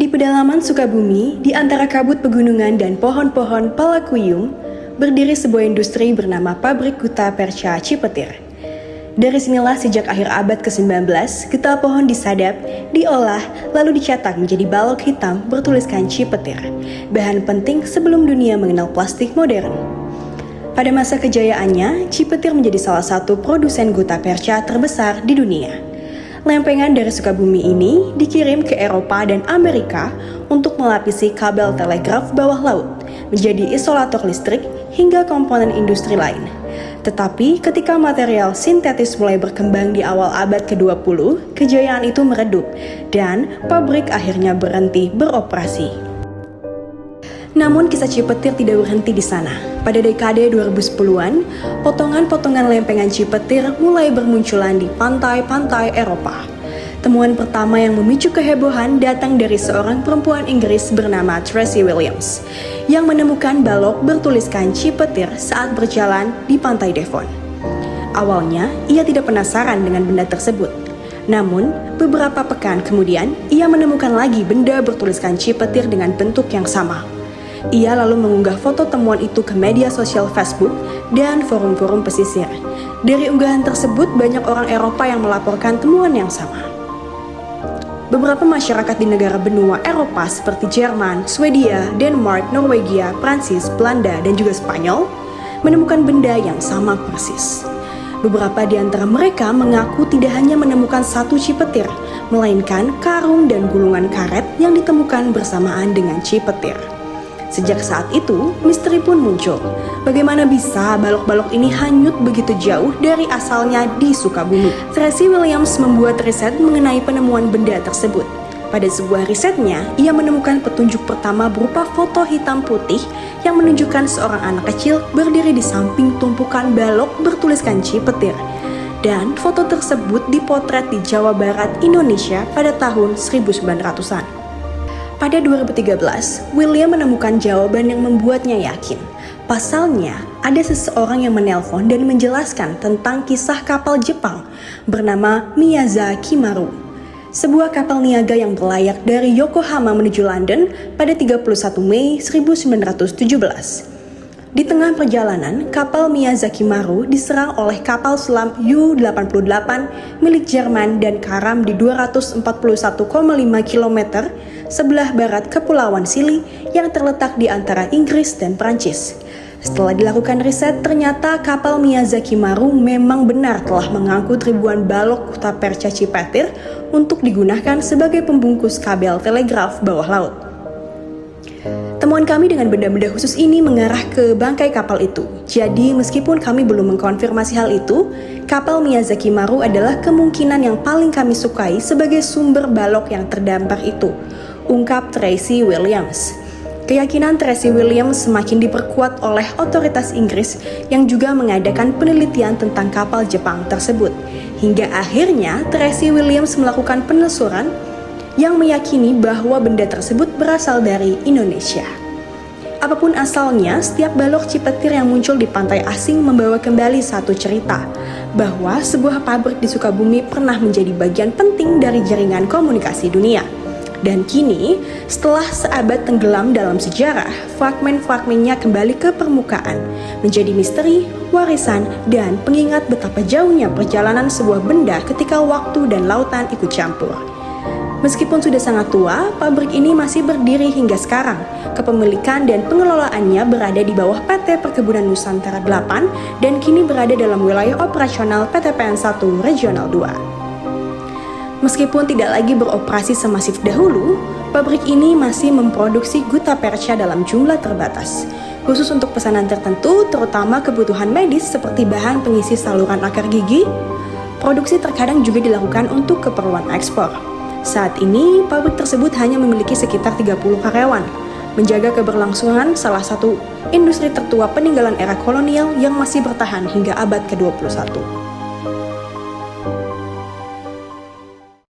Di pedalaman Sukabumi, di antara kabut pegunungan dan pohon-pohon palakuyung, berdiri sebuah industri bernama Pabrik Guta Perca Cipetir. Dari sinilah sejak akhir abad ke-19, getah pohon disadap, diolah, lalu dicetak menjadi balok hitam bertuliskan Cipetir, bahan penting sebelum dunia mengenal plastik modern. Pada masa kejayaannya, Cipetir menjadi salah satu produsen guta perca terbesar di dunia. Lempengan dari Sukabumi ini dikirim ke Eropa dan Amerika untuk melapisi kabel telegraf bawah laut, menjadi isolator listrik hingga komponen industri lain. Tetapi ketika material sintetis mulai berkembang di awal abad ke-20, kejayaan itu meredup dan pabrik akhirnya berhenti beroperasi. Namun kisah Cipetir tidak berhenti di sana. Pada dekade 2010-an, potongan-potongan lempengan Cipetir mulai bermunculan di pantai-pantai Eropa. Temuan pertama yang memicu kehebohan datang dari seorang perempuan Inggris bernama Tracy Williams, yang menemukan balok bertuliskan Cipetir saat berjalan di pantai Devon. Awalnya, ia tidak penasaran dengan benda tersebut. Namun, beberapa pekan kemudian, ia menemukan lagi benda bertuliskan Cipetir dengan bentuk yang sama. Ia lalu mengunggah foto temuan itu ke media sosial Facebook dan forum-forum pesisir. Dari unggahan tersebut, banyak orang Eropa yang melaporkan temuan yang sama. Beberapa masyarakat di negara benua Eropa seperti Jerman, Swedia, Denmark, Norwegia, Prancis, Belanda, dan juga Spanyol menemukan benda yang sama persis. Beberapa di antara mereka mengaku tidak hanya menemukan satu Cipetir, melainkan karung dan gulungan karet yang ditemukan bersamaan dengan Cipetir. Sejak saat itu, misteri pun muncul. Bagaimana bisa balok-balok ini hanyut begitu jauh dari asalnya di Sukabumi? Tracy Williams membuat riset mengenai penemuan benda tersebut. Pada sebuah risetnya, ia menemukan petunjuk pertama berupa foto hitam putih yang menunjukkan seorang anak kecil berdiri di samping tumpukan balok bertuliskan Cipetir. Dan foto tersebut dipotret di Jawa Barat, Indonesia pada tahun 1900-an. Pada 2013, William menemukan jawaban yang membuatnya yakin. Pasalnya, ada seseorang yang menelpon dan menjelaskan tentang kisah kapal Jepang bernama Miyazaki Maru. Sebuah kapal niaga yang berlayar dari Yokohama menuju London pada 31 Mei 1917. Di tengah perjalanan, kapal Miyazaki Maru diserang oleh kapal selam U-88 milik Jerman dan karam di 241,5 km sebelah barat Kepulauan Scilly yang terletak di antara Inggris dan Prancis. Setelah dilakukan riset, ternyata kapal Miyazaki Maru memang benar telah mengangkut ribuan balok guta perca Cipetir untuk digunakan sebagai pembungkus kabel telegraf bawah laut. Temuan kami dengan benda-benda khusus ini mengarah ke bangkai kapal itu. Jadi meskipun kami belum mengkonfirmasi hal itu, kapal Miyazaki Maru adalah kemungkinan yang paling kami sukai sebagai sumber balok yang terdampar itu, ungkap Tracy Williams. Keyakinan Tracy Williams semakin diperkuat oleh otoritas Inggris yang juga mengadakan penelitian tentang kapal Jepang tersebut. Hingga akhirnya Tracy Williams melakukan penelusuran yang meyakini bahwa benda tersebut berasal dari Indonesia. Apapun asalnya, setiap balok Cipetir yang muncul di pantai asing membawa kembali satu cerita, bahwa sebuah pabrik di Sukabumi pernah menjadi bagian penting dari jaringan komunikasi dunia. Dan kini, setelah seabad tenggelam dalam sejarah, fragmen-fragmennya kembali ke permukaan, menjadi misteri, warisan, dan pengingat betapa jauhnya perjalanan sebuah benda ketika waktu dan lautan ikut campur. Meskipun sudah sangat tua, pabrik ini masih berdiri hingga sekarang. Kepemilikan dan pengelolaannya berada di bawah PT Perkebunan Nusantara 8 dan kini berada dalam wilayah operasional PT PN 1 Regional 2. Meskipun tidak lagi beroperasi semasif dahulu, pabrik ini masih memproduksi guta perca dalam jumlah terbatas. Khusus untuk pesanan tertentu, terutama kebutuhan medis seperti bahan pengisi saluran akar gigi, produksi terkadang juga dilakukan untuk keperluan ekspor. Saat ini, pabrik tersebut hanya memiliki sekitar 30 karyawan, menjaga keberlangsungan salah satu industri tertua peninggalan era kolonial yang masih bertahan hingga abad ke-21.